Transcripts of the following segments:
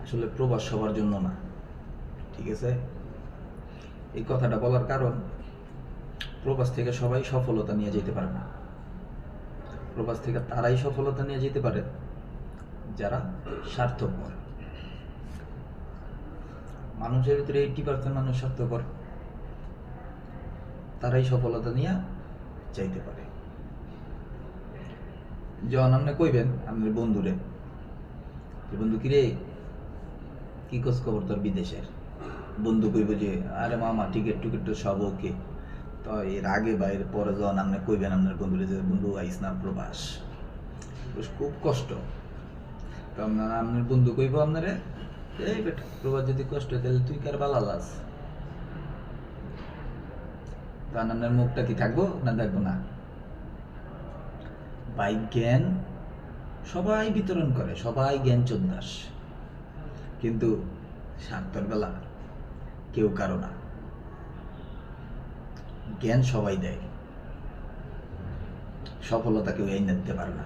আসলে প্রবাস সবার জন্য না, ঠিক আছে? এই কথাটা বলার কারণ, প্রবাস থেকে সবাই সফলতা নিয়ে যেতে পারে না। প্রবাস থেকে তারাই সফলতা নিয়ে যেতে পারে যারা স্বার্থপর। মানুষের ভিতরে 80% মানুষ স্বার্থপর, তারাই সফলতা নিয়ে যাইতে পারে। যখন আপনি কইবেন আপনার বন্ধুরে, বন্ধু কিরে কি খোঁজ খবর তোর বিদেশের, বন্ধু কইব যে আরে মামা টিকিট টুকিট তো সব ওকে। তো এর আগে বা এর পরে যখন আপনি কইবেন আপনার বন্ধুরে যে বন্ধু আইস না প্রবাস, খুব কষ্ট। তো আপনার বন্ধু কইব আপনারে, এই বেটা প্রবাস যদি কষ্ট হয় তাহলে তুই কার বালা লাস। তখন আপনার মুখটা কি থাকবো না থাকবো না? ভাই জ্ঞান সবাই বিতরণ করে, সবাই জ্ঞান চোদ্দাস, কিন্তু স্বার্থর বেলা কেউ কারো না। জ্ঞান সবাই দেয়, সফলতা কেউ এনে দিতে পারে না।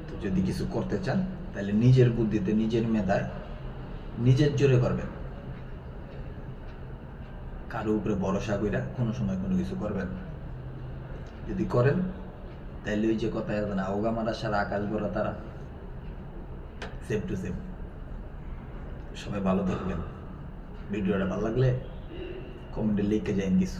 তো যদি কিছু করতে চান তাহলে নিজের বুদ্ধিতে, নিজের মেধায়, নিজের জোরে করবেন। কারো উপরে ভরসা কইরা কোনো সময় কোনো কিছু করবেন না। যদি করেন তাহলে ওই যে কথায় আছে না, আওগা মারা সারা আকাশ ভরা তারা, সেম টু সেম। সবাই ভালো থাকবেন। ভিডিওটা ভালো লাগলে কমেন্টে লিখে যাইন কিছু।